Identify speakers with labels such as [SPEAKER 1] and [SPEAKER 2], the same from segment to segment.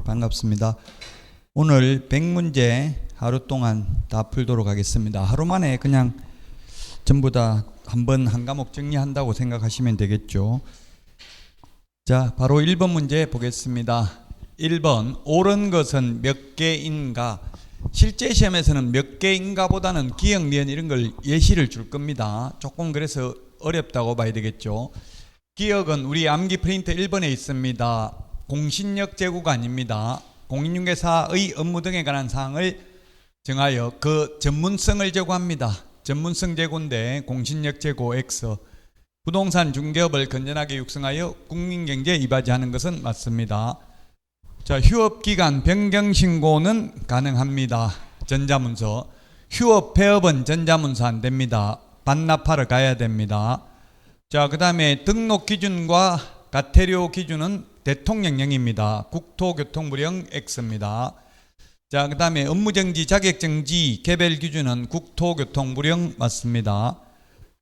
[SPEAKER 1] 반갑습니다. 오늘 100문제 하루 동안 다 풀도록 하겠습니다. 하루 만에 그냥 전부 다 한 과목 정리한다고 생각하시면 되겠죠. 자, 바로 1번 문제 보겠습니다. 1번, 옳은 것은 몇 개인가? 실제 시험에서는 몇 개인가 보다는 기억, 미연 이런 걸 예시를 줄 겁니다. 조금 그래서 어렵다고 봐야 되겠죠. 기억은 우리 암기 프린트 1번에 있습니다. 공신력 제고가 아닙니다. 공인중개사의 업무 등에 관한 사항을 정하여 그 전문성을 제고합니다. 전문성 제고인데 공신력 제고 X. 부동산 중개업을 건전하게 육성하여 국민경제에 이바지하는 것은 맞습니다. 자, 휴업기간 변경신고는 가능합니다. 전자문서. 휴업 폐업은 전자문서 안 됩니다. 반납하러 가야 됩니다. 자, 그 다음에 등록 기준과 가태료 기준은 대통령령입니다. 국토교통부령 X입니다. 자, 그 다음에 업무정지, 자격정지, 개별 기준은 국토교통부령 맞습니다.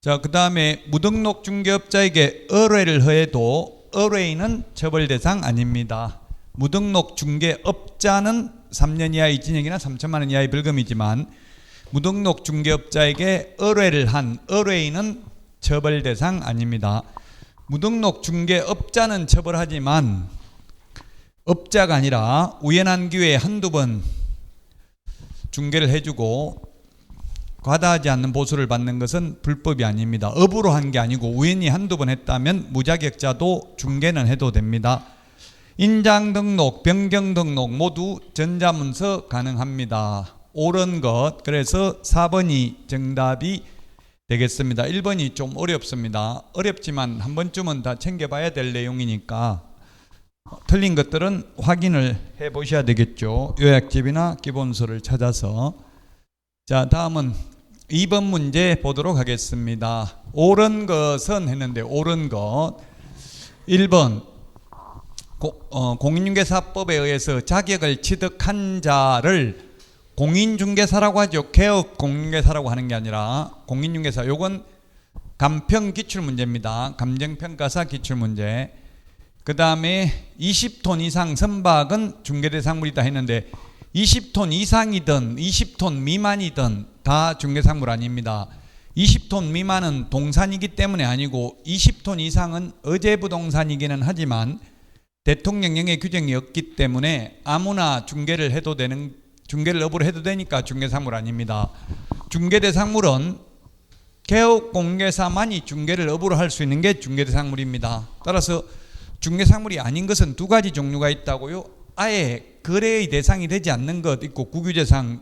[SPEAKER 1] 자, 그 다음에 무등록 중개업자에게 의뢰를 허해도 의뢰인은 처벌 대상 아닙니다. 무등록 중개업자는 3년 이하의 징역이나 3천만 원 이하의 벌금이지만 무등록 중개업자에게 의뢰를 한 의뢰인은 처벌 대상 아닙니다. 무등록 중개업자는 처벌하지만 업자가 아니라 우연한 기회에 한두 번 중개를 해주고 과다하지 않는 보수를 받는 것은 불법이 아닙니다. 업으로 한 게 아니고 우연히 한두 번 했다면 무자격자도 중개는 해도 됩니다. 인장 등록, 변경 등록 모두 전자문서 가능합니다. 옳은 것, 그래서 4번이 정답이 되겠습니다. 1번이 좀 어렵습니다. 어렵지만 한 번쯤은 다 챙겨봐야 될 내용이니까 틀린 것들은 확인을 해 보셔야 되겠죠. 요약집이나 기본서를 찾아서. 자, 다음은 2번 문제 보도록 하겠습니다. 옳은 것은 했는데 옳은 것 1번 공인중개사법에 의해서 자격을 취득한 자를 공인중개사라고 하죠. 개업 공인중개사라고 하는 게 아니라 공인중개사. 요건 감평 기출문제입니다. 감정평가사 기출문제. 그 다음에 20톤 이상 선박은 중개대상물이다 했는데 20톤 이상이든 20톤 미만이든 다 중개상물 아닙니다. 20톤 미만은 동산이기 때문에 아니고 20톤 이상은 의제부동산이기는 하지만 대통령령의 규정이 없기 때문에 아무나 중개를 해도 되는, 중개를 업으로 해도 되니까 중개상물 아닙니다. 중개대상물은 개업공개사만이 중개를 업으로 할 수 있는 게 중개대상물입니다. 따라서 중개상물이 아닌 것은 두 가지 종류가 있다고요. 아예 거래의 대상이 되지 않는 것 있고 국유재상처럼,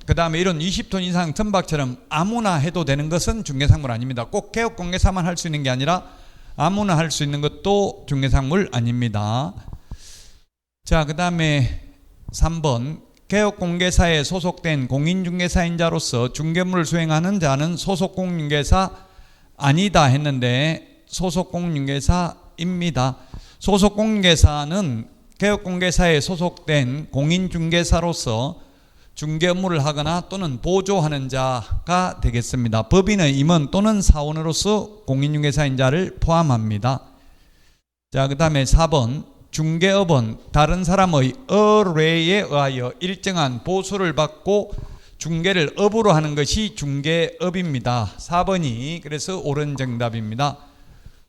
[SPEAKER 1] 그 다음에 이런 20톤 이상 선박처럼 아무나 해도 되는 것은 중개상물 아닙니다. 꼭 개업공개사만 할 수 있는 게 아니라 아무나 할 수 있는 것도 중개상물 아닙니다. 자, 그 다음에 3번 개업공개사에 소속된 공인중개사인자로서 중개물을 수행하는 자는 소속공인중개사 아니다 했는데 소속공인중개사입니다. 소속공인중개사는 개업공개사에 소속된 공인중개사로서 중개 업무를 하거나 또는 보조하는 자가 되겠습니다. 법인의 임원 또는 사원으로서 공인중개사인자를 포함합니다. 자, 그 다음에 4번 중개업은 다른 사람의 의뢰에 의하여 일정한 보수를 받고 중개를 업으로 하는 것이 중개업입니다. 4번이 그래서 옳은 정답입니다.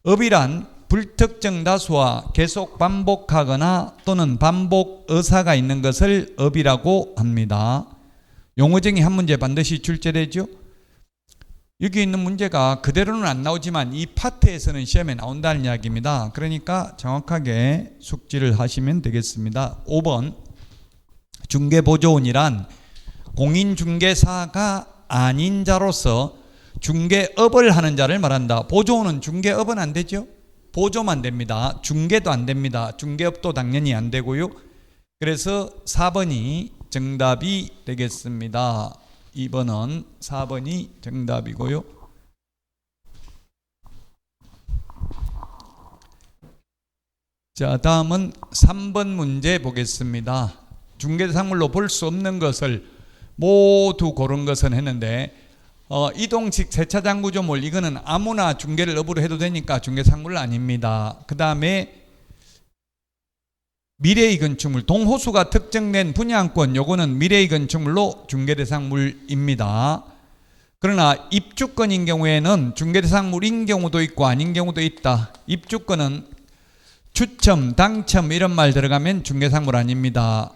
[SPEAKER 1] 업이란 불특정 다수와 계속 반복하거나 또는 반복 의사가 있는 것을 업이라고 합니다. 용어정의 한 문제 반드시 출제되죠. 여기 있는 문제가 그대로는 안 나오지만 이 파트에서는 시험에 나온다는 이야기입니다. 그러니까 정확하게 숙지를 하시면 되겠습니다. 5번 중개보조원이란 공인중개사가 아닌 자로서 중개업을 하는 자를 말한다. 보조원은 중개업은 안 되죠. 보조만 됩니다. 중개도 안 됩니다. 중개업도 당연히 안 되고요. 그래서 4번이 정답이 되겠습니다. 2번은 4번이 정답이고요. 자, 다음은 3번 문제 보겠습니다. 중개대상물로 볼 수 없는 것을 모두 고른 것은 했는데 이동식 세차장 구조물 이거는 아무나 중개를 업으로 해도 되니까 중개상물 아닙니다. 그 다음에 미래의 건축물, 동호수가 특정된 분양권, 요거는 미래의 건축물로 중개대상물입니다. 그러나 입주권인 경우에는 중개대상물인 경우도 있고 아닌 경우도 있다. 입주권은 추첨, 당첨 이런 말 들어가면 중개상물 아닙니다.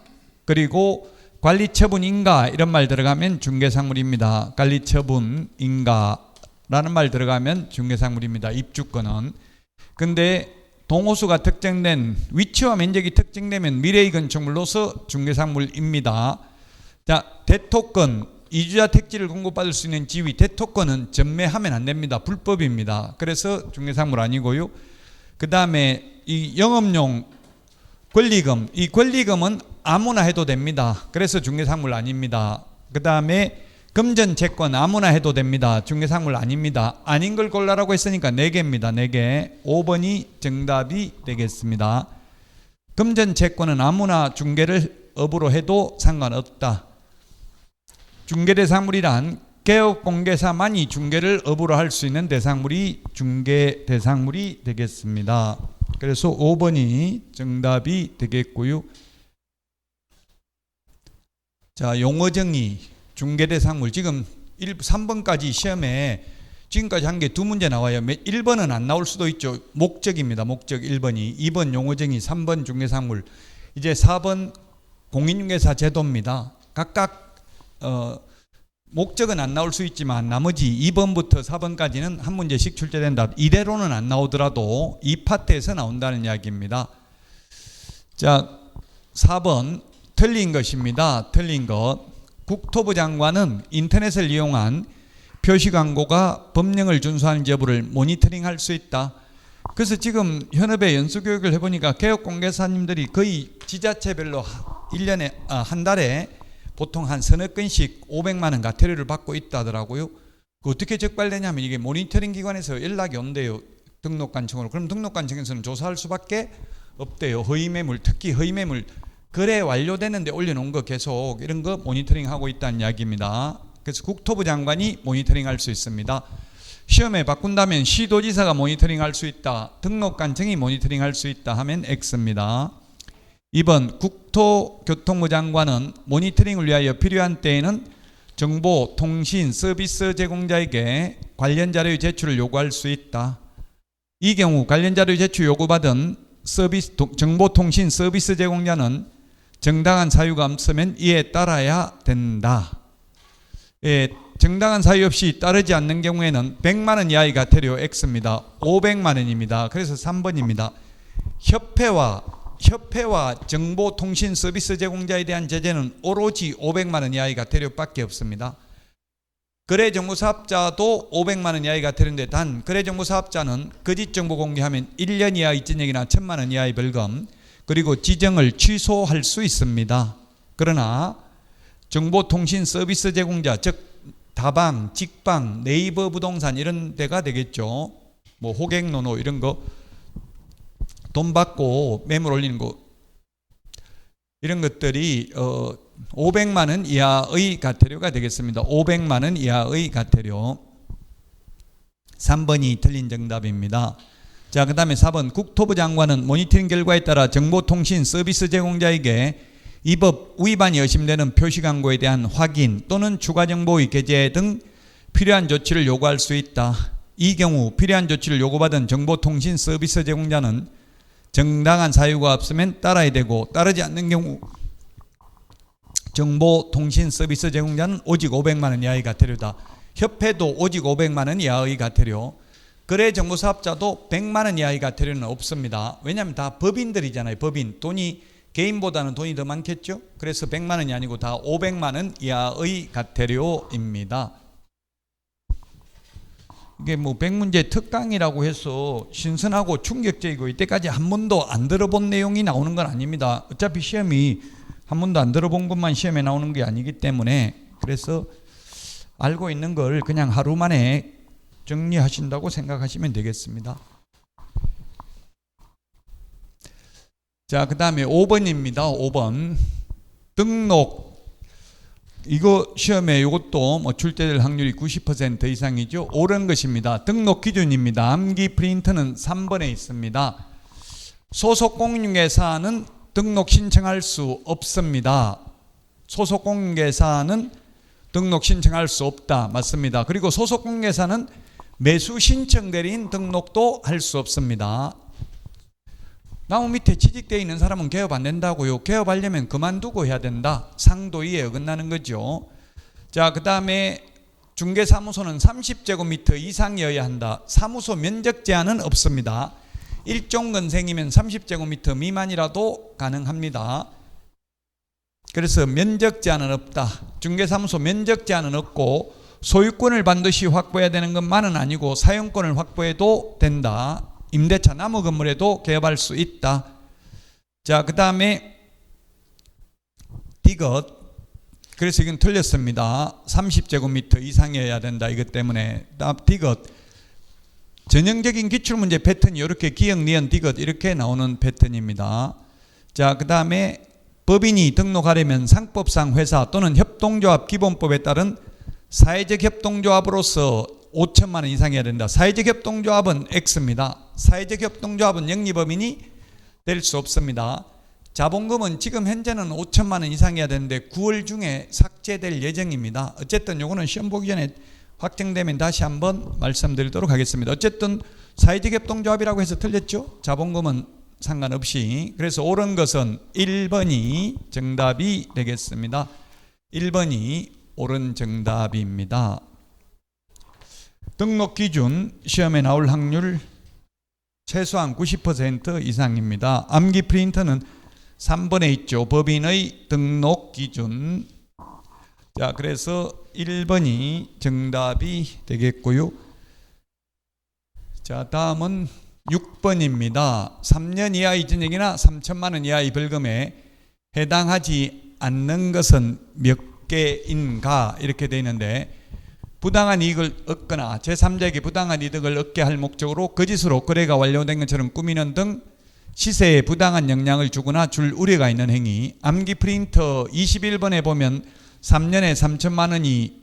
[SPEAKER 1] 그리고 관리처분인가 이런 말 들어가면 중개상물입니다. 관리처분인가라는 말 들어가면 중개상물입니다. 입주권은. 근데 동호수가 특정된 위치와 면적이 특정되면 미래의 건축물로서 중개상물입니다. 자, 대토권, 이주자 택지를 공급받을 수 있는 지위, 대토권은 전매하면 안 됩니다. 불법입니다. 그래서 중개상물 아니고요. 그 다음에 이 영업용 권리금, 이 권리금은 아무나 해도 됩니다. 그래서 중개상물 아닙니다. 그 다음에 금전채권 아무나 해도 됩니다. 중개상물 아닙니다. 아닌 걸 골라라고 했으니까 4개입니다. 4개. 5번이 정답이 되겠습니다. 금전채권은 아무나 중개를 업으로 해도 상관없다. 중개대상물이란 개업공개사만이 중개를 업으로 할 수 있는 대상물이 중개대상물이 되겠습니다. 그래서 5번이 정답이 되겠고요. 자, 용어정의 중개대상물 지금 3번까지 시험에 지금까지 한 게 2문제 나와요. 1번은 안 나올 수도 있죠. 목적입니다. 목적 1번이. 2번 용어정의, 3번 중개상물. 이제 4번 공인중개사 제도입니다. 각각 목적은 안 나올 수 있지만 나머지 2번부터 4번까지는 한 문제씩 출제된다. 이대로는 안 나오더라도 이 파트에서 나온다는 이야기입니다. 자, 4번 틀린 것입니다. 틀린 것. 국토부 장관은 인터넷을 이용한 표시광고가 법령을 준수하는지 여부를 모니터링할 수 있다. 그래서 지금 현업에 연수교육을 해보니까 개업공개사님들이 거의 지자체별로 1년에 한 달에 보통 한 서너 건씩 500만 원 과태료를 받고 있다더라고요. 어떻게 적발되냐면 이게 모니터링 기관에서 연락이 온대요. 등록관청으로. 그럼 등록관청에서는 조사할 수밖에 없대요. 허위매물, 특히 허위매물 거래 완료되는데 올려놓은 거 계속 이런 거 모니터링하고 있다는 이야기입니다. 그래서 국토부 장관이 모니터링할 수 있습니다. 시험에 바꾼다면 시도지사가 모니터링할 수 있다. 등록관청이 모니터링할 수 있다 하면 X입니다. 2번 국토교통부 장관은 모니터링을 위하여 필요한 때에는 정보, 통신, 서비스 제공자에게 관련 자료의 제출을 요구할 수 있다. 이 경우 관련 자료 제출 요구받은 정보통신 서비스 제공자는 정당한 사유가 없으면 이에 따라야 된다. 예, 정당한 사유 없이 따르지 않는 경우에는 100만 원 이하의 과태료 X입니다. 500만 원입니다. 그래서 3번입니다. 협회와 정보통신 서비스 제공자에 대한 제재는 오로지 500만 원 이하의 과태료밖에 없습니다. 거래정보사업자도 500만 원 이하의 과태료인데 단 거래정보사업자는 거짓 정보 공개하면 1년 이하 입증액이나 1000만 원 이하의 벌금 그리고 지정을 취소할 수 있습니다. 그러나 정보통신 서비스 제공자 즉 다방, 직방, 네이버 부동산 이런 데가 되겠죠. 뭐 호객노노 이런 거 돈 받고 매물 올리는 거 이런 것들이 500만 원 이하의 과태료가 되겠습니다. 500만 원 이하의 과태료. 3번이 틀린 정답입니다. 자, 그 다음에 4번 국토부 장관은 모니터링 결과에 따라 정보통신 서비스 제공자에게 이 법 위반이 의심되는 표시광고에 대한 확인 또는 추가 정보의 게재 등 필요한 조치를 요구할 수 있다. 이 경우 필요한 조치를 요구받은 정보통신 서비스 제공자는 정당한 사유가 없으면 따라야 되고 따르지 않는 경우 정보통신 서비스 제공자는 오직 500만 원 이하의 과태료다. 협회도 오직 500만 원 이하의 과태료. 거래정보사업자도 100만 원 이하의 과태료는 없습니다. 왜냐하면 다 법인들이잖아요. 법인. 돈이 개인보다는 돈이 더 많겠죠. 그래서 100만 원이 아니고 다 500만 원 이하의 과태료입니다. 이게 뭐 100문제 특강이라고 해서 신선하고 충격적이고 이때까지 한 번도 안 들어본 내용이 나오는 건 아닙니다. 어차피 시험이 한 번도 안 들어본 것만 시험에 나오는 게 아니기 때문에 그래서 알고 있는 걸 그냥 하루 만에 정리하신다고 생각하시면 되겠습니다. 자, 그 다음에 5번입니다. 5번 등록. 이거 시험에 이것도 뭐 출제될 확률이 90% 이상이죠. 옳은 것입니다. 등록 기준입니다. 암기 프린트는 3번에 있습니다. 소속 공인중개사는 등록 신청할 수 없습니다. 소속 공개사는 등록 신청할 수 없다. 맞습니다. 그리고 소속 공개사는 매수 신청 대리인 등록도 할 수 없습니다. 나무 밑에 취직되어 있는 사람은 개업 안 된다고요. 개업하려면 그만두고 해야 된다. 상도위에 어긋나는 거죠. 자, 그 다음에 중개사무소는 30제곱미터 이상이어야 한다. 사무소 면적 제한은 없습니다. 일종 건생이면 30제곱미터 미만이라도 가능합니다. 그래서 면적 제한은 없다. 중개사무소 면적 제한은 없고 소유권을 반드시 확보해야 되는 것만은 아니고 사용권을 확보해도 된다. 임대차 나무 건물에도 개업할 수 있다. 자, 그 다음에 디귿. 그래서 이건 틀렸습니다. 30제곱미터 이상이어야 된다. 이것 때문에 디귿. 전형적인 기출문제 패턴이 이렇게 기역, 니은, 디귿 이렇게 나오는 패턴입니다. 자, 그 다음에 법인이 등록하려면 상법상 회사 또는 협동조합 기본법에 따른 사회적 협동조합으로서 5천만 원 이상이어야 된다. 사회적 협동조합은 X입니다. 사회적 협동조합은 영리법인이 될 수 없습니다. 자본금은 지금 현재는 5천만 원 이상이어야 되는데 9월 중에 삭제될 예정입니다. 어쨌든 요거는 시험 보기 전에 확정되면 다시 한번 말씀드리도록 하겠습니다. 어쨌든 사회적 협동조합이라고 해서 틀렸죠? 자본금은 상관없이. 그래서 옳은 것은 1번이 정답이 되겠습니다. 1번이 옳은 정답입니다. 등록 기준 시험에 나올 확률 최소한 90% 이상입니다. 암기 프린터는 3번에 있죠. 법인의 등록 기준. 자, 그래서 1번이 정답이 되겠고요. 자, 다음은 6번입니다. 3년 이하의 전액이나 3천만 원 이하의 벌금에 해당하지 않는 것은 몇 개인가 이렇게 되어 있는데, 부당한 이익을 얻거나 제3자에게 부당한 이득을 얻게 할 목적으로 거짓으로 거래가 완료된 것처럼 꾸미는 등 시세에 부당한 영향을 주거나 줄 우려가 있는 행위. 암기 프린터 21번에 보면 3년에 3천만 원이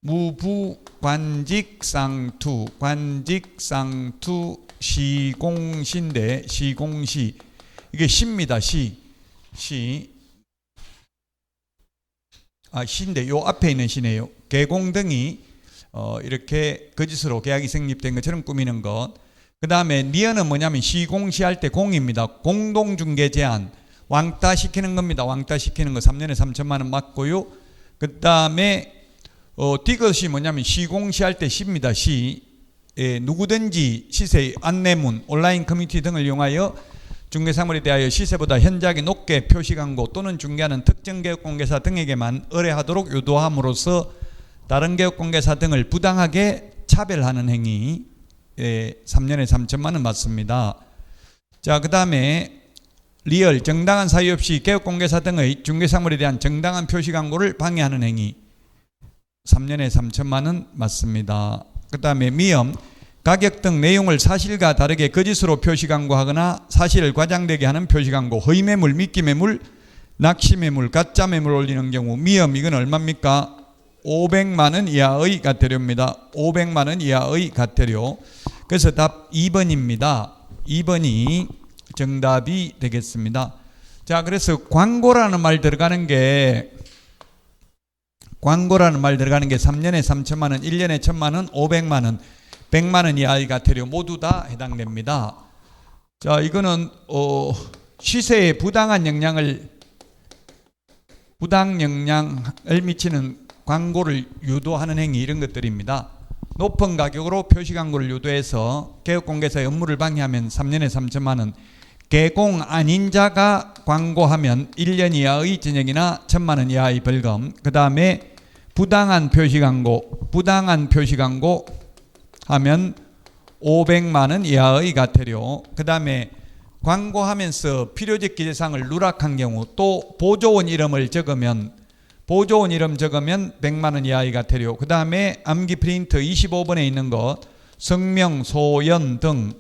[SPEAKER 1] 무부관직상투, 관직상투 시공시인데, 시공시 이게 시입니다. 시인데 요 앞에 있는 시네요. 개공 등이 이렇게 거짓으로 계약이 성립된 것처럼 꾸미는 것. 그 다음에 니은은 뭐냐면 시공시할 때 공입니다. 공동중개 제한 왕따시키는 겁니다. 왕따시키는 거 3년에 3천만 원 맞고요. 그 다음에 디귿이 뭐냐면 시공시할 때 시입니다. 시. 누구든지 시세 안내문, 온라인 커뮤니티 등을 이용하여 중개사물에 대하여 시세보다 현저하게 높게 표시광고 또는 중개하는 특정 개업공개사 등에게만 의뢰하도록 유도함으로써 다른 개업공개사 등을 부당하게 차별하는 행위. 3년에 3천만 원 맞습니다. 자, 그 다음에 리얼 정당한 사유 없이 개업공개사 등의 중개사물에 대한 정당한 표시광고를 방해하는 행위. 3년에 3천만 원 맞습니다. 그 다음에 미엄 가격 등 내용을 사실과 다르게 거짓으로 표시광고하거나 사실을 과장되게 하는 표시광고, 허위매물, 미끼매물, 낚시매물, 가짜매물 올리는 경우. 미엄 이건 얼마입니까? 500만 원 이하의 과태료입니다. 500만 원 이하의 과태료. 그래서 답 2번입니다. 2번이 정답이 되겠습니다. 자, 그래서 광고라는 말 들어가는 게 3년에 3천만 원, 1년에 1천만 원, 500만 원, 100만 원 이하의 과태료 모두 다 해당됩니다. 자, 이거는 시세에 부당 영향을 미치는 광고를 유도하는 행위, 이런 것들입니다. 높은 가격으로 표시광고를 유도해서 개업공개사의 업무를 방해하면 3년에 3천만 원, 개공 아닌 자가 광고하면 1년 이하의 징역이나 1천만 원 이하의 벌금. 그 다음에 부당한 표시광고 하면 500만 원 이하의 과태료. 그 다음에 광고하면서 필요적 기재사항을 누락한 경우, 또 보조원 이름 적으면 100만 원 이하의 과태료. 그 다음에 암기 프린터 25번에 있는 것, 성명, 소연 등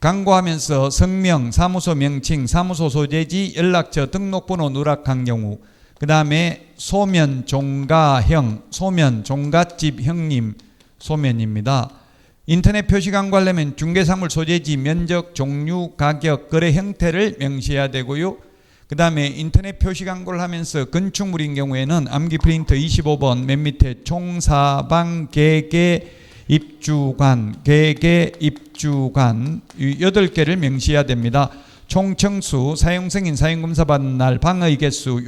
[SPEAKER 1] 광고하면서 성명, 사무소 명칭, 사무소 소재지, 연락처, 등록번호 누락한 경우. 그 다음에 소면 종가형, 소면 종갓집 형님 소면입니다. 인터넷 표시광고 하려면 중개사물 소재지, 면적, 종류, 가격, 거래 형태를 명시해야 되고요. 그 다음에 인터넷 표시광고를 하면서 건축물인 경우에는 암기 프린터 25번 맨 밑에 총사방, 개개, 입주관, 개개, 입주관 8개를 명시해야 됩니다. 총청수, 사용승인, 사용검사 받는 날, 방의 개수,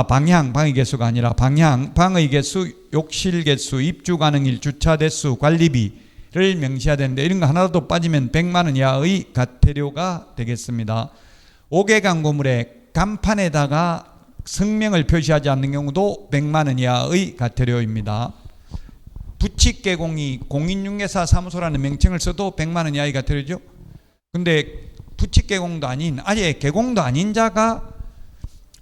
[SPEAKER 1] 방의 개수가 아니라 방의 개수, 욕실 개수, 입주 가능일, 주차 대수, 관리비를 명시해야 되는데 이런 거 하나도 빠지면 100만 원 이하의 과태료가 되겠습니다. 5개 광고물에 간판에다가 성명을 표시하지 않는 경우도 100만 원 이하의 과태료입니다. 부칙 개공이 공인중개사 사무소라는 명칭을 써도 100만 원 이하의 과태료죠. 근데 부칙 개공도 아닌, 아예 개공도 아닌 자가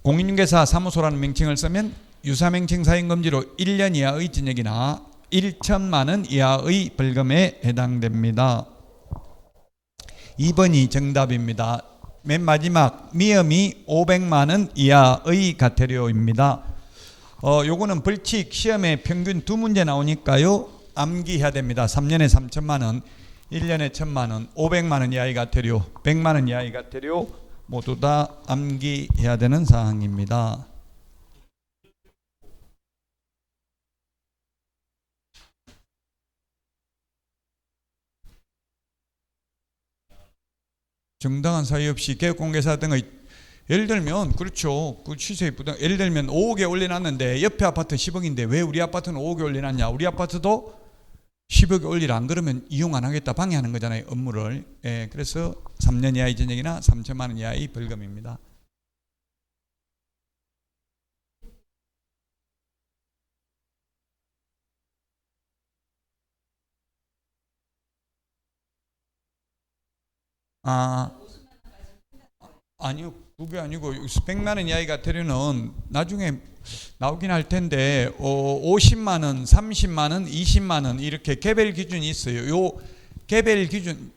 [SPEAKER 1] 공인중개사 사무소라는 명칭을 쓰면 유사명칭 사용금지로 1년 이하의 징역이나 1천만 원 이하의 벌금에 해당됩니다. 2번이 정답입니다. 맨 마지막 미음이 500만 원 이하의 과태료입니다. 요거는 벌칙 시험에 평균 2문제 나오니까요. 암기해야 됩니다. 3년에 3천만 원, 1년에 1천만 원, 500만 원 이하의 과태료, 100만 원 이하의 과태료 모두 다 암기해야 되는 사항입니다. 정당한 사유 없이 개업공개사 등의 예를 들면 그렇죠. 그 시세 부당 예를 들면 5억에 올려놨는데 옆에 아파트 10억인데 왜 우리 아파트는 5억에 올려놨냐? 우리 아파트도 10억에 올리라. 안 그러면 이용 안 하겠다. 방해하는 거잖아요. 업무를. 예, 그래서 3년 이하의 징역이나 3천만 원 이하의 벌금입니다. 아니요. 그게 아니고 100만 원 이하의 과태료는 나중에 나오긴 할 텐데 50만 원, 30만 원, 20만 원 이렇게 개별 기준이 있어요. 요 개별 기준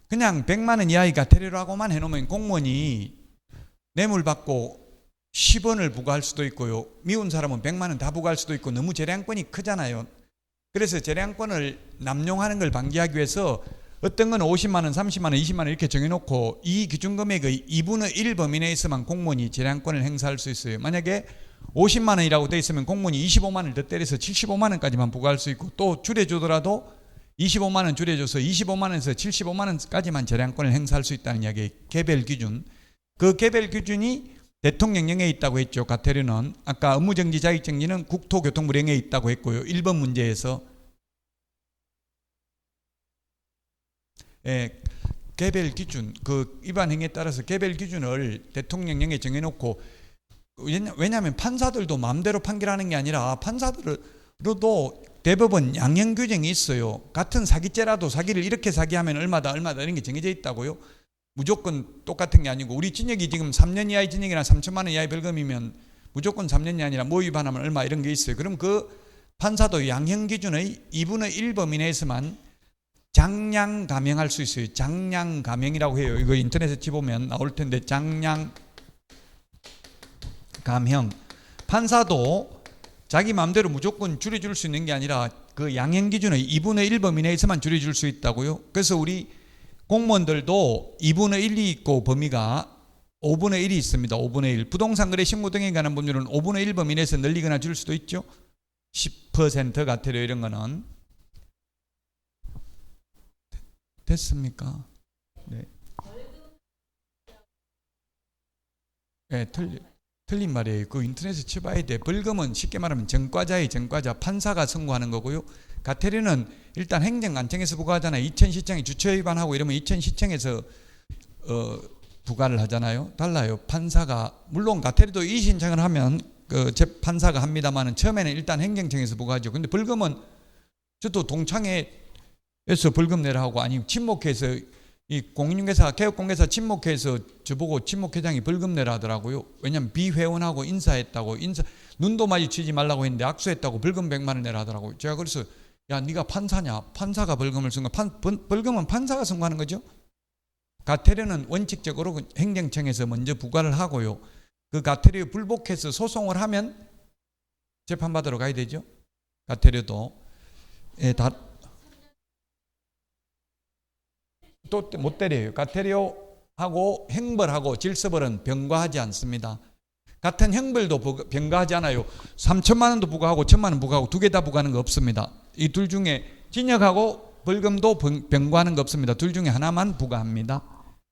[SPEAKER 1] 그냥 100만 원 이하의 과태료라고만 해놓으면 공무원이 뇌물 받고 10원을 부과할 수도 있고요. 미운 사람은 100만 원 다 부과할 수도 있고 너무 재량권이 크잖아요. 그래서 재량권을 남용하는 걸 방지하기 위해서 어떤 건 50만 원, 30만 원, 20만 원 이렇게 정해놓고 이 기준금액의 2분의 1 범위 내에서만 공무원이 재량권을 행사할 수 있어요. 만약에 50만 원이라고 돼 있으면 공무원이 25만 원을 더 때려서 75만 원까지만 부과할 수 있고 또 줄여주더라도 25만 원 줄여줘서 25만 원에서 75만 원까지만 재량권을 행사할 수 있다는 이야기예요. 개별 기준. 그 개별 기준이 대통령령에 있다고 했죠. 과태료는. 아까 업무정지 자격정지는 국토교통부령에 있다고 했고요. 1번 문제에서 개별 기준, 그 위반 행위에 따라서 개별 기준을 대통령령에 정해놓고 왜냐하면 판사들도 마음대로 판결하는 게 아니라 판사들로도 대법원 양형 규정이 있어요. 같은 사기죄라도 사기를 이렇게 사기하면 얼마다 이런 게 정해져 있다고요. 무조건 똑같은 게 아니고 우리 징역이 지금 3년 이하의 징역이나 3천만 원 이하의 벌금이면 무조건 3년이 아니라 뭐 위반하면 얼마 이런 게 있어요. 그럼 그 판사도 양형 기준의 2분의 1 범위 내에서만 장량 감형할 수 있어요. 장량 감형이라고 해요. 이거 인터넷에 치보면 나올 텐데 장량 감형. 판사도 자기 마음대로 무조건 줄여줄 수 있는 게 아니라 그 양형 기준의 2분의 1 범위 내에서만 줄여줄 수 있다고요. 그래서 우리 공무원들도 2분의 1이 있고 범위가 5분의 1이 있습니다. 5분의 1. 부동산 거래 신고 등에 관한 법률은 5분의 1 범위 내에서 늘리거나 줄 수도 있죠. 10% 과태료 이런 거는. 됐습니까? 네. 네, 틀린 말이에요. 그 인터넷에 쳐봐야 돼. 벌금은 쉽게 말하면 전과자의 전과자, 판사가 선고하는 거고요. 과태료는 일단 행정관청에서 부과하잖아요. 이천시청이 주처 위반하고 이러면 이천시청에서 부과를 하잖아요. 달라요. 판사가 물론 과태료도 이의신청을 하면 그 재판사가 합니다만은 처음에는 일단 행정청에서 부과하죠. 근데 벌금은 저도 동창회에서 벌금 내라 하고 아니 친목해서 이 공인중개사 개업공개사 친목해서 저보고 친목회장이 벌금 내라 하더라고요. 왜냐하면 비회원하고 인사했다고 눈도 마주치지 말라고 했는데 악수했다고 벌금 100만 원 내라 하더라고요. 제가 그래서 야 네가 판사냐? 판사가 벌금을 쓴 거 벌금은 판사가 선고하는 거죠. 과태료는 원칙적으로 행정청에서 먼저 부과를 하고요. 그 과태료에 불복해서 소송을 하면 재판받으러 가야 되죠. 과태료도 또 못 때려요. 가태료하고 형벌하고 질서벌은 병과하지 않습니다. 같은 형벌도 병과하지 않아요. 3천만 원도 부과하고 1천만 원 부과하고 두 개 다 부과하는 거 없습니다. 이 둘 중에 징역하고 벌금도 병과하는 거 없습니다. 둘 중에 하나만 부과합니다.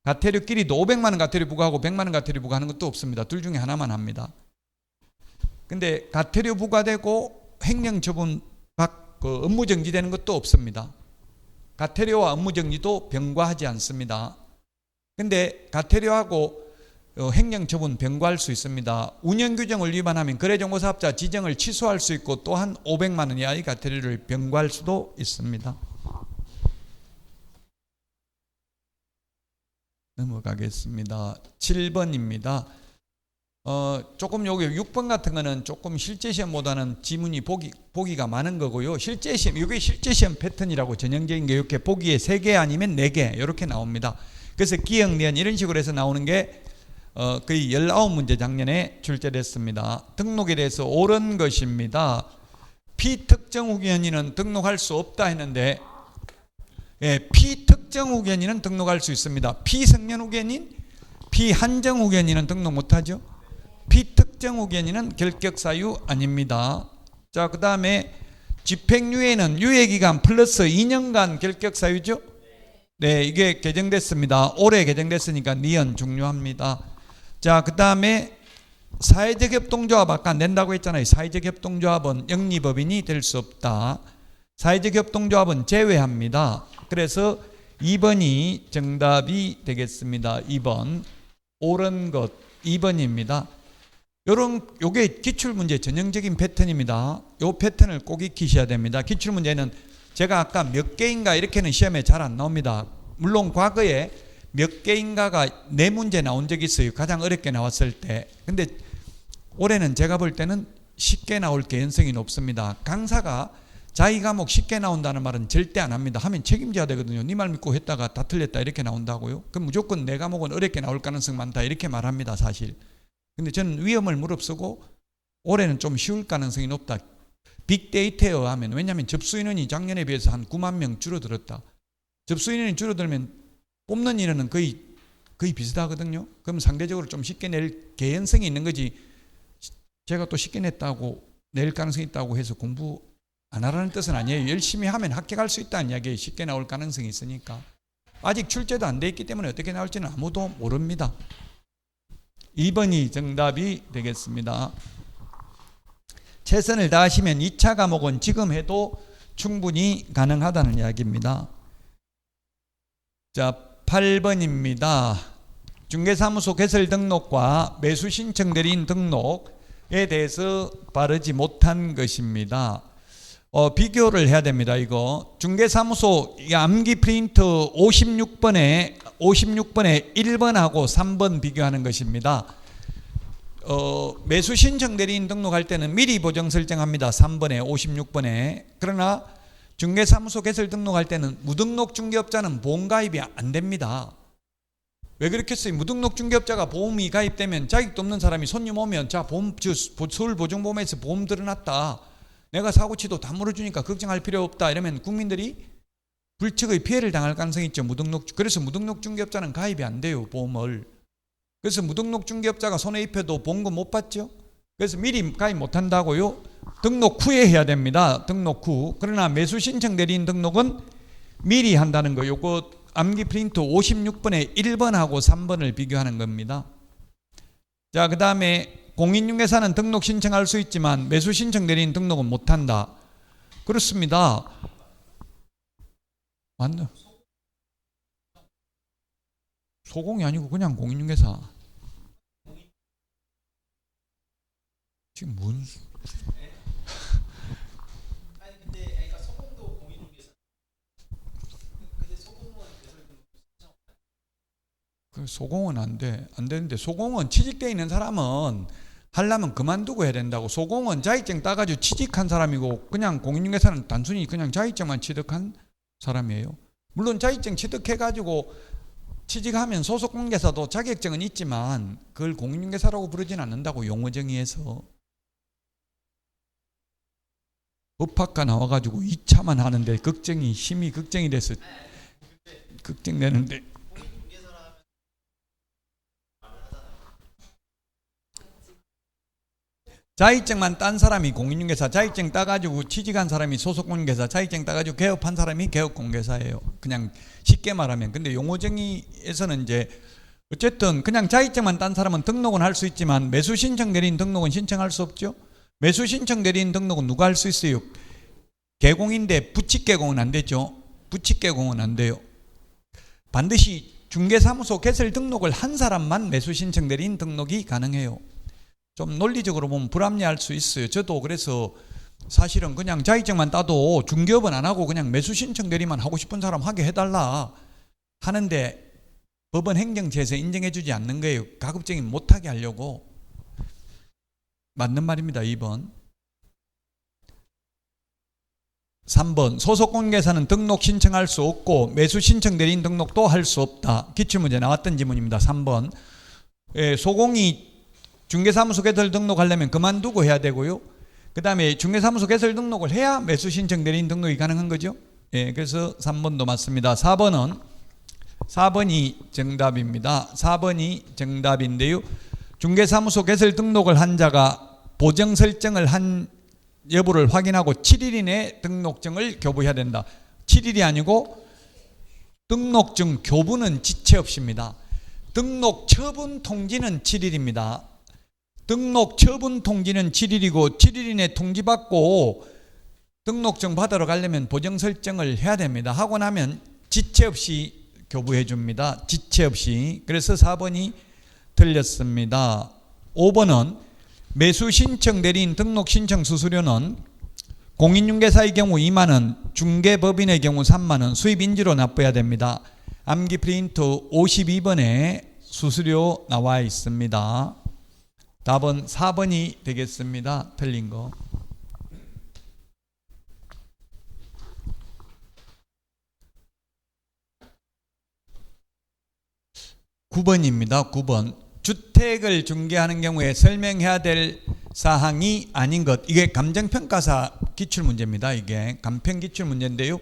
[SPEAKER 1] 가태료끼리도 500만 원 가태료 부과하고 100만 원 가태료 부과하는 것도 없습니다. 둘 중에 하나만 합니다. 근데 가태료 부과되고 행정처분 업무정지되는 것도 없습니다. 가태료와 업무정지도 병과하지 않습니다. 근데 가태료하고 행정처분 병과할 수 있습니다. 운영규정을 위반하면 거래정보사업자 지정을 취소할 수 있고 또한 500만 원 이하의 가태료를 병과할 수도 있습니다. 넘어가겠습니다. 7번입니다. 조금 여기 6번 같은 거는 조금 실제 시험보다는 지문이 보기가 많은 거고요. 실제 시험, 이게 실제 시험 패턴이라고 전형적인 게 이렇게 보기에 3개 아니면 4개 이렇게 나옵니다. 그래서 기억, 니은 이런 식으로 해서 나오는 게 거의 19문제 작년에 출제됐습니다. 등록에 대해서 옳은 것입니다. 피특정 후견인은 등록할 수 없다 했는데 피특정 후견인은 등록할 수 있습니다. 피성년 후견인, 피한정 후견인은 등록 못하죠. 피특정 후견인은 결격사유 아닙니다. 자, 그 다음에 집행유예는 유예기간 플러스 2년간 결격사유죠. 네, 이게 개정됐습니다. 올해 개정됐으니까 니은 중요합니다. 자, 그 다음에 사회적 협동조합 아까 낸다고 했잖아요. 사회적 협동조합은 영리법인이 될 수 없다. 사회적 협동조합은 제외합니다. 그래서 2번이 정답이 되겠습니다. 2번 옳은 것 2번입니다. 요게 기출문제 전형적인 패턴입니다. 요 패턴을 꼭 익히셔야 됩니다. 기출문제는 제가 아까 몇 개인가 이렇게는 시험에 잘 안 나옵니다. 물론 과거에 몇 개인가가 4문제 나온 적이 있어요. 가장 어렵게 나왔을 때. 근데 올해는 제가 볼 때는 쉽게 나올 개연성이 높습니다. 강사가 자기 과목 쉽게 나온다는 말은 절대 안 합니다. 하면 책임져야 되거든요. 네 말 믿고 했다가 다 틀렸다 이렇게 나온다고요. 그럼 무조건 내 과목은 어렵게 나올 가능성 많다 이렇게 말합니다. 사실. 근데 저는 위험을 무릅쓰고 올해는 좀 쉬울 가능성이 높다. 빅데이터에 의하면, 왜냐하면 접수 인원이 작년에 비해서 한 9만 명 줄어들었다. 접수 인원이 줄어들면 뽑는 인원은 거의 비슷하거든요. 그럼 상대적으로 좀 쉽게 낼 개연성이 있는 거지. 제가 또 쉽게 냈다고 낼 가능성이 있다고 해서 공부 안 하라는 뜻은 아니에요. 열심히 하면 합격할 수 있다는 이야기예요. 쉽게 나올 가능성이 있으니까. 아직 출제도 안 돼 있기 때문에 어떻게 나올지는 아무도 모릅니다. 2번이 정답이 되겠습니다. 최선을 다하시면 2차 과목은 지금 해도 충분히 가능하다는 이야기입니다. 자, 8번입니다. 중개사무소 개설 등록과 매수 신청 대리인 등록에 대해서 바르지 못한 것입니다. 비교를 해야 됩니다. 이거 중개사무소 암기 프린트 56번에 1번하고 3번 비교하는 것입니다. 매수 신청 대리인 등록할 때는 미리 보정 설정합니다. 3번에 56번에. 그러나 중개사무소 개설 등록할 때는 무등록 중개업자는 보험가입이 안 됩니다. 왜 그렇겠어요? 무등록 중개업자가 보험이 가입되면 자격도 없는 사람이 손님 오면 자, 서울보증보험에서 보험 들어놨다. 내가 사고치도 다 물어주니까 걱정할 필요 없다. 이러면 국민들이 불측의 피해를 당할 가능성이 있죠. 그래서 무등록 중개업자는 가입이 안 돼요. 보험을. 그래서 무등록 중개업자가 손해입혀도 보험금 못 받죠. 그래서 미리 가입 못 한다고요. 등록 후에 해야 됩니다. 등록 후. 그러나 매수 신청 대리인 등록은 미리 한다는 거. 요거 암기 프린트 56번에 1번하고 3번을 비교하는 겁니다. 자, 그 다음에 공인중개사는 등록 신청할 수 있지만 매수 신청 대리인 등록은 못 한다. 그렇습니다. 맞나? 소공이 아니고 그냥 공인중개사. 지금 뭔?
[SPEAKER 2] 아니 근데 그러니까 소공도 공인중개사. 근데 소공은
[SPEAKER 1] 그 소공은 안 되는데 소공은 취직되어 있는 사람은 하려면 그만두고 해야 된다고. 소공은 자격증 따가지고 취직한 사람이고 그냥 공인중개사는 단순히 그냥 자격증만 취득한 사람이에요. 물론 자격증 취득해가지고 취직하면 소속공개사도 자격증은 있지만 그걸 공인중개사라고 부르진 않는다고. 용어 정의에서 법학과 나와가지고 2차만 하는데 심히 걱정이 돼서 걱정되는데. 자격증만 딴 사람이 공인중개사, 자격증 따가지고 취직한 사람이 소속공인중개사, 자격증 따가지고 개업한 사람이 개업공개사예요. 그냥 쉽게 말하면. 근데 용어정의에서는 이제 어쨌든 그냥 자격증만 딴 사람은 등록은 할 수 있지만 매수신청 대리인 등록은 신청할 수 없죠. 매수신청 대리인 등록은 누가 할 수 있어요? 개공인데 부칙개공은 안 되죠. 부칙개공은 안 돼요. 반드시 중개사무소 개설 등록을 한 사람만 매수신청 대리인 등록이 가능해요. 좀 논리적으로 보면 불합리할 수 있어요. 저도 그래서 사실은 그냥 자격증만 따도 중개업은 안 하고 그냥 매수신청 대리만 하고 싶은 사람 하게 해달라 하는데 법원 행정처에서 인정해주지 않는 거예요. 가급적이 못하게 하려고. 맞는 말입니다. 2번. 3번. 소속공인중개사는 등록 신청할 수 없고 매수신청 대리인 등록도 할 수 없다. 기출문제 나왔던 지문입니다. 3번. 소공이 중개사무소 개설 등록하려면 그만두고 해야 되고요. 그 다음에 중개사무소 개설 등록을 해야 매수신청 대리인 등록이 가능한 거죠. 그래서 3번도 맞습니다. 4번이 정답입니다. 4번이 정답인데요. 중개사무소 개설 등록을 한 자가 보정 설정을 한 여부를 확인하고 7일 이내 등록증을 교부해야 된다. 7일이 아니고 등록증 교부는 지체 없입니다. 등록 처분 통지는 7일입니다. 등록 처분 통지는 7일이고 7일 이내 통지받고 등록증 받으러 가려면 보정 설정을 해야 됩니다. 하고 나면 지체 없이 교부해 줍니다. 지체 없이. 그래서 4번이 틀렸습니다. 5번은 매수신청 대리인 등록신청 수수료는 공인중개사의 경우 2만 원, 중개법인의 경우 3만 원 수입인지로 납부해야 됩니다. 암기 프린트 52번에 수수료 나와 있습니다. 답은 4번이 되겠습니다. 틀린 거. 9번입니다. 9번. 주택을 중개하는 경우에 설명해야 될 사항이 아닌 것. 이게 감정평가사 기출문제입니다. 이게 감평 기출문제인데요.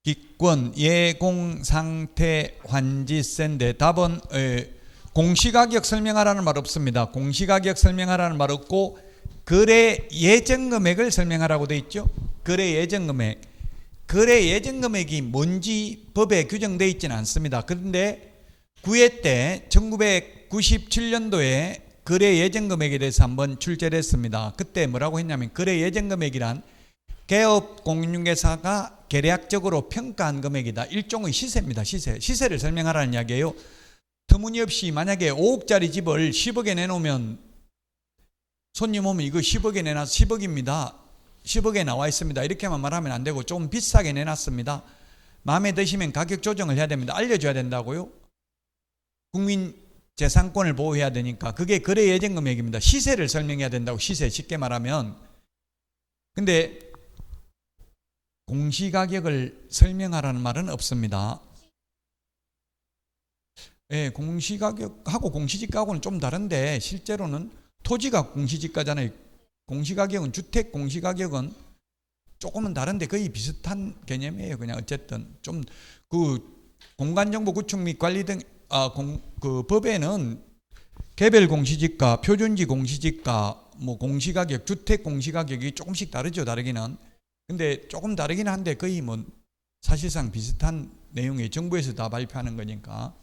[SPEAKER 1] 기권, 예공, 상태, 환지세인데 답은 공시가격 설명하라는 말 없습니다. 공시가격 설명하라는 말 없고 거래 예정금액을 설명하라고 돼 있죠. 거래 예정금액. 거래 예정금액이 뭔지 법에 규정되어 있지는 않습니다. 그런데 9회 때 1997년도에 거래 예정금액에 대해서 한번 출제를 했습니다. 그때 뭐라고 했냐면 거래 예정금액이란 개업 공인중개사가 계략적으로 평가한 금액이다. 일종의 시세입니다. 시세를 설명하라는 이야기예요. 터무니없이 만약에 5억짜리 집을 10억에 내놓으면 손님 오면 이거 10억에 내놔서 10억입니다. 10억에 나와 있습니다. 이렇게만 말하면 안 되고 좀 비싸게 내놨습니다. 마음에 드시면 가격 조정을 해야 됩니다. 알려줘야 된다고요. 국민 재산권을 보호해야 되니까 그게 거래 예정 금액입니다. 시세를 설명해야 된다고. 시세 쉽게 말하면. 근데 공시가격을 설명하라는 말은 없습니다. 공시가격하고 공시지가하고는 좀 다른데 실제로는 토지가 공시지가잖아요. 공시가격은 주택 공시가격은 조금은 다른데 거의 비슷한 개념이에요. 그냥 어쨌든 좀 그 공간정보 구축 및 관리 등 그 법에는 개별 공시지가, 표준지 공시지가, 뭐 공시가격, 주택 공시가격이 조금씩 다르죠. 다르기는. 근데 조금 다르긴 한데 거의 뭐 사실상 비슷한 내용이 정부에서 다 발표하는 거니까.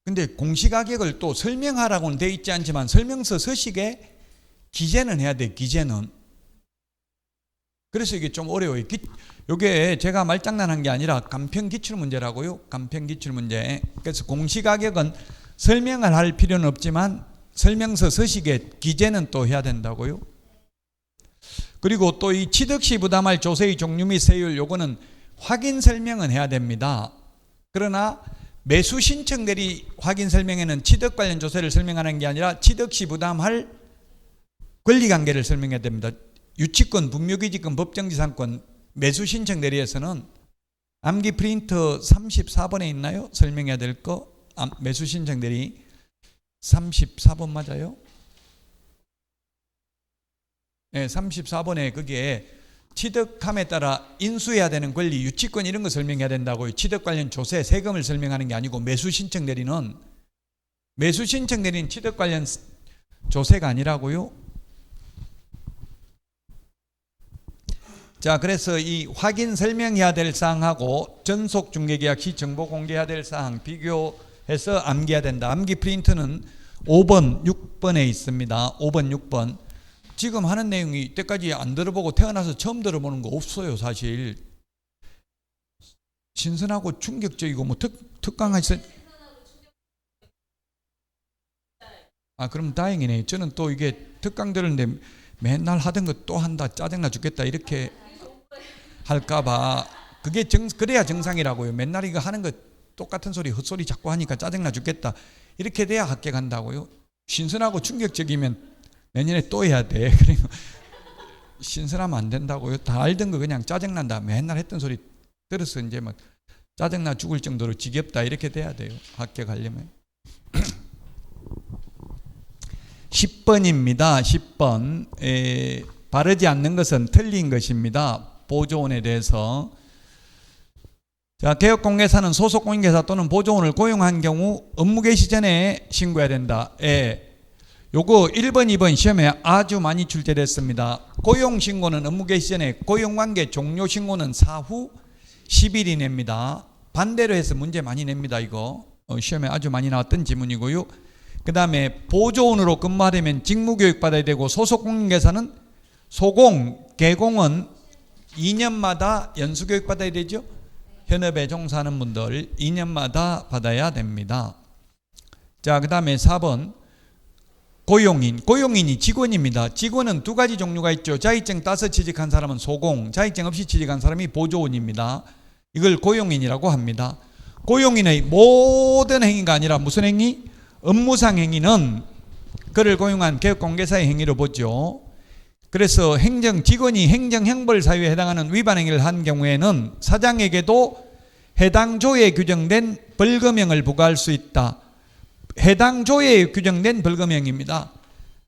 [SPEAKER 1] 근데 공시가격을 또 설명하라고는 돼 있지 않지만 설명서 서식에 기재는 해야 돼. 기재는. 그래서 이게 좀 어려워요. 이게 제가 말장난한 게 아니라 간평 기출문제라고요. 간평 기출문제. 그래서 공시가격은 설명을 할 필요는 없지만 설명서 서식에 기재는 또 해야 된다고요. 그리고 또 이 취득시 부담할 조세의 종류 및 세율 요거는 확인 설명은 해야 됩니다. 그러나 매수 신청 대리 확인 설명에는 취득 관련 조세를 설명하는 게 아니라 취득시 부담할 권리관계를 설명해야 됩니다. 유치권, 분묘기지권, 법정지상권, 매수 신청 대리에서는 암기 프린터 34번에 있나요? 설명해야 될 거. 매수 신청 대리 34번 맞아요? 네, 34번에 그게 취득함에 따라 인수해야 되는 권리, 유치권 이런 거 설명해야 된다고요. 취득 관련 조세, 세금을 설명하는 게 아니고 매수 신청 대리는 취득 관련 조세가 아니라고요. 자, 그래서 이 확인 설명해야 될 사항하고 전속 중개계약 시 정보 공개해야 될 사항 비교해서 암기해야 된다. 암기 프린트는 5번, 6번에 있습니다. 5번, 6번. 지금 하는 내용이 이때까지 안 들어보고 태어나서 처음 들어보는 거 없어요, 사실. 신선하고 충격적이고 뭐 특강하시. 아, 그럼 다행이네. 저는 또 이게 특강 들었는데 맨날 하던 거 또 한다, 짜증나 죽겠다 이렇게 할까봐. 그게 그래야 정상이라고요. 맨날 이거 하는 거 똑같은 소리, 헛소리 자꾸 하니까 짜증나 죽겠다 이렇게 돼야 합격한다고요. 신선하고 충격적이면 내년에 또 해야 돼. 그리고 신선하면 안 된다고요. 다 알던 거 그냥 짜증난다. 맨날 했던 소리 들어서 이제 막 짜증나 죽을 정도로 지겹다 이렇게 돼야 돼요. 합격하려면. 10번입니다. 10번. 바르지 않는 것은 틀린 것입니다. 보조원에 대해서. 자, 개업공개사는 소속 공개사 또는 보조원을 고용한 경우 업무 개시 전에 신고해야 된다. 요거 1번, 2번 시험에 아주 많이 출제됐습니다. 고용 신고는 업무 개시 전에, 고용관계 종료 신고는 사후 10일 이내입니다. 반대로 해서 문제 많이 냅니다. 이거 시험에 아주 많이 나왔던 지문이고요. 그 다음에 보조원으로 근무하려면 직무교육 받아야 되고, 소속 공개사는 소공, 개공은 2년마다 연수교육 받아야 되죠. 현업에 종사하는 분들 2년마다 받아야 됩니다. 자, 그 다음에 4번 고용인이 직원입니다. 직원은 두 가지 종류가 있죠. 자격증 따서 취직한 사람은 소공, 자격증 없이 취직한 사람이 보조원입니다. 이걸 고용인이라고 합니다. 고용인의 모든 행위가 아니라 무슨 행위? 업무상 행위는 그를 고용한 개업공개사의 행위로 보죠. 그래서 직원이 행정형벌 사유에 해당하는 위반 행위를 한 경우에는 사장에게도 해당 조에 규정된 벌금형을 부과할 수 있다. 해당 조에 규정된 벌금형입니다.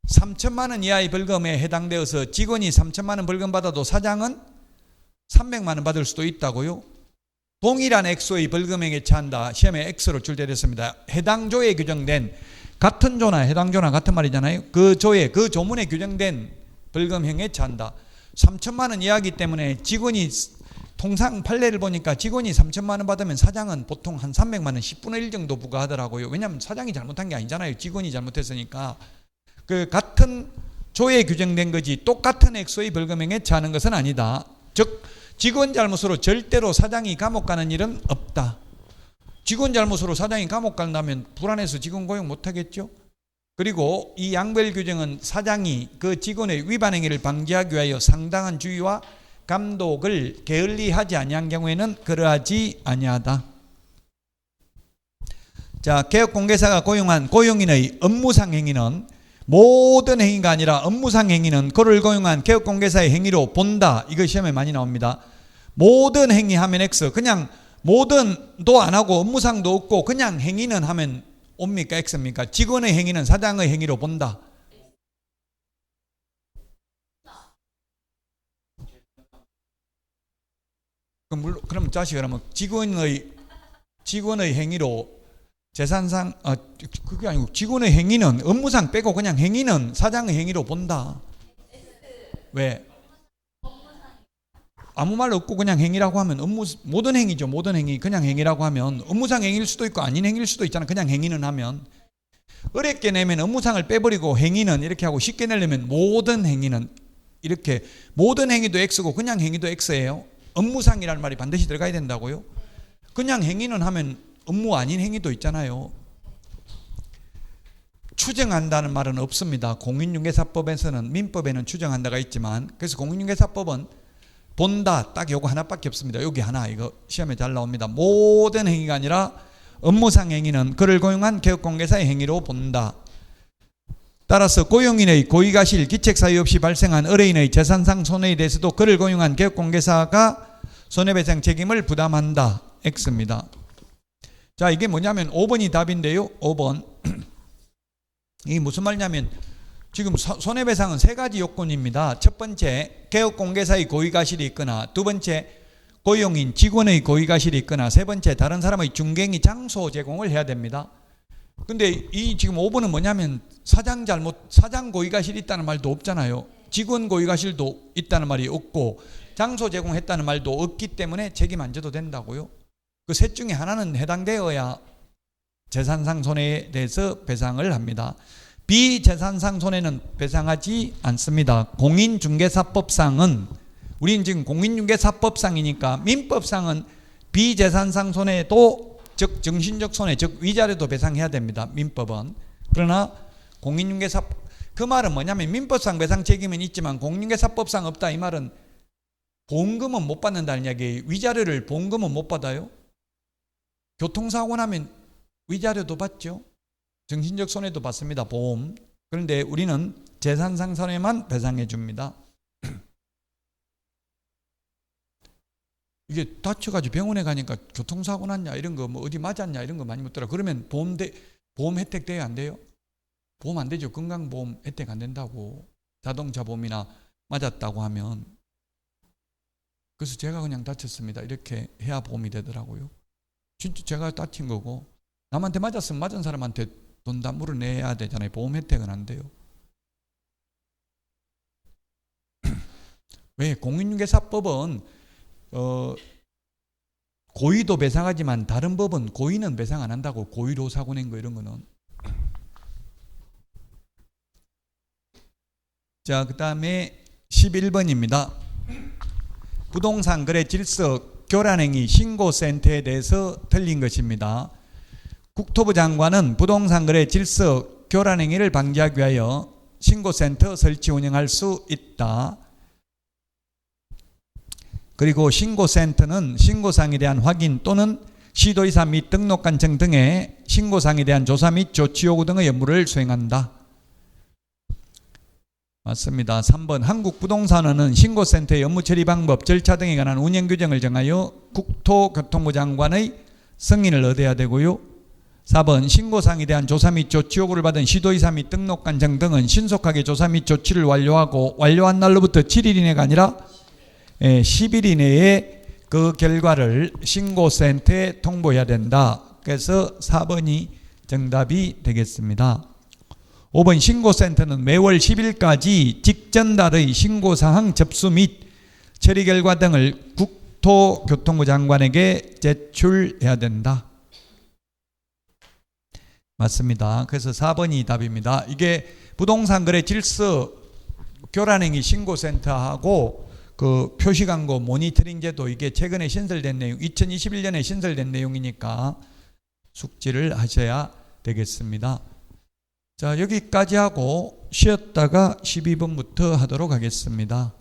[SPEAKER 1] 3천만 원 이하의 벌금에 해당되어서 직원이 3천만 원 벌금 받아도 사장은 300만 원 받을 수도 있다고요. 동일한 액수의 벌금형에 처한다. 시험에 X로 출제됐습니다. 해당 조에 규정된, 같은 조나 해당 조나 같은 말이잖아요. 그 조에, 그 조문에 규정된 벌금형에 처한다. 3천만 원 이하이기 때문에 직원이 통상 판례를 보니까 직원이 3천만 원 받으면 사장은 보통 한 300만 원 10분의 1 정도 부과하더라고요. 왜냐하면 사장이 잘못한 게 아니잖아요. 직원이 잘못했으니까. 그 같은 조에 규정된 거지 똑같은 액수의 벌금형에 처하는 것은 아니다. 즉 직원 잘못으로 절대로 사장이 감옥 가는 일은 없다. 직원 잘못으로 사장이 감옥 간다면 불안해서 직원 고용 못하겠죠. 그리고 이 양별 규정은 사장이 그 직원의 위반 행위를 방지하기 위하여 상당한 주의와 감독을 게을리하지 아니한 경우에는 그러하지 아니하다. 자, 개업공개사가 고용한 고용인의 업무상 행위는 모든 행위가 아니라 업무상 행위는 그를 고용한 개업공개사의 행위로 본다. 이거 시험에 많이 나옵니다. 모든 행위 하면 X. 그냥 모든도 안 하고 업무상도 없고 그냥 행위는 하면 옵니까 X입니까? 직원의 행위는 사장의 행위로 본다. 그럼 다시 그러면 직원의 행위로 재산상 그게 아니고 직원의 행위는 업무상 빼고 그냥 행위는 사장의 행위로 본다. 왜? 아무 말 없고 그냥 행위라고 하면 모든 행위죠. 모든 행위 그냥 행위라고 하면 업무상 행위일 수도 있고 아닌 행위일 수도 있잖아. 그냥 행위는 하면 어렵게 내면 업무상을 빼버리고 행위는 이렇게 하고 쉽게 내려면 모든 행위는 이렇게 모든 행위도 X고 그냥 행위도 X예요. 업무상이라는 말이 반드시 들어가야 된다고요. 그냥 행위는 하면 업무 아닌 행위도 있잖아요. 추정한다는 말은 없습니다. 공인중개사법에서는, 민법에는 추정한다가 있지만, 그래서 공인중개사법은 본다 딱 요거 하나밖에 없습니다. 여기 하나, 이거 시험에 잘 나옵니다. 모든 행위가 아니라 업무상 행위는 그를 고용한 개업공개사의 행위로 본다. 따라서 고용인의 고의가실, 기책사유 없이 발생한 의뢰인의 재산상 손해에 대해서도 그를 고용한 개업공개사가 손해배상 책임을 부담한다. X입니다. 자, 이게 뭐냐면 5번이 답인데요. 5번. 이게 무슨 말이냐면 지금 손해배상은 세 가지 요건입니다. 첫 번째, 개업공개사의 고의가실이 있거나, 두 번째, 고용인 직원의 고의가실이 있거나, 세 번째, 다른 사람의 중개행위 장소 제공을 해야 됩니다. 근데 이 지금 5번은 뭐냐면 사장 고의가실이 있다는 말도 없잖아요. 직원 고의가실도 있다는 말이 없고 장소 제공했다는 말도 없기 때문에 책임 안 져도 된다고요. 그 셋 중에 하나는 해당되어야 재산상 손해에 대해서 배상을 합니다. 비재산상 손해는 배상하지 않습니다. 공인중개사법상은, 우리는 지금 공인중개사법상이니까 민법상은 비재산상 손해도, 즉 정신적 손해, 즉 위자료도 배상해야 됩니다. 민법은. 그러나 공인중개사, 그 말은 뭐냐면 민법상 배상 책임은 있지만 공인중개사법상 없다, 이 말은 보험금은 못 받는다는 이야기예요. 위자료를 보험금은 못 받아요. 교통사고 나면 위자료도 받죠. 정신적 손해도 받습니다. 보험. 그런데 우리는 재산상 손해만 배상해 줍니다. 이게 다쳐가지고 병원에 가니까 교통사고 났냐 이런 거, 뭐 어디 맞았냐 이런 거 많이 묻더라. 그러면 보험 혜택 돼요, 안 돼요? 보험 안 되죠. 건강보험 혜택 안 된다고. 자동차 보험이나 맞았다고 하면. 그래서 제가 그냥 다쳤습니다. 이렇게 해야 보험이 되더라고요. 진짜 제가 다친 거고, 남한테 맞았으면 맞은 사람한테 돈 다 물어내야 되잖아요. 보험 혜택은 안 돼요. 왜? 공인중개사법은 고의도 배상하지만 다른 법은 고의는 배상 안 한다고. 고의로 사고 낸 거 이런 거는. 자, 그 다음에 11번입니다. 부동산 거래 질서 교란행위 신고센터에 대해서 틀린 것입니다. 국토부 장관은 부동산 거래 질서 교란행위를 방지하기 위하여 신고센터 설치 운영할 수 있다. 그리고 신고센터는 신고사항에 대한 확인 또는 시도의사 및 등록관청 등의 신고사항에 대한 조사 및 조치 요구 등의 업무를 수행한다. 맞습니다. 3번 한국부동산원은 신고센터의 업무 처리 방법, 절차 등에 관한 운영 규정을 정하여 국토교통부 장관의 승인을 얻어야 되고요. 4번 신고사항에 대한 조사 및 조치 요구를 받은 시도의사 및 등록관청 등은 신속하게 조사 및 조치를 완료하고 완료한 날로부터 7일 이내가 아니라 10일 이내에 그 결과를 신고센터에 통보해야 된다. 그래서 4번이 정답이 되겠습니다. 5번 신고센터는 매월 10일까지 직전달의 신고사항 접수 및 처리 결과 등을 국토교통부 장관에게 제출해야 된다. 맞습니다. 그래서 4번이 답입니다. 이게 부동산 거래 질서 교란행위 신고센터하고 그 표시광고 모니터링 제도, 이게 최근에 신설된 내용, 2021년에 신설된 내용이니까 숙지를 하셔야 되겠습니다. 자, 여기까지 하고 쉬었다가 12번부터 하도록 하겠습니다.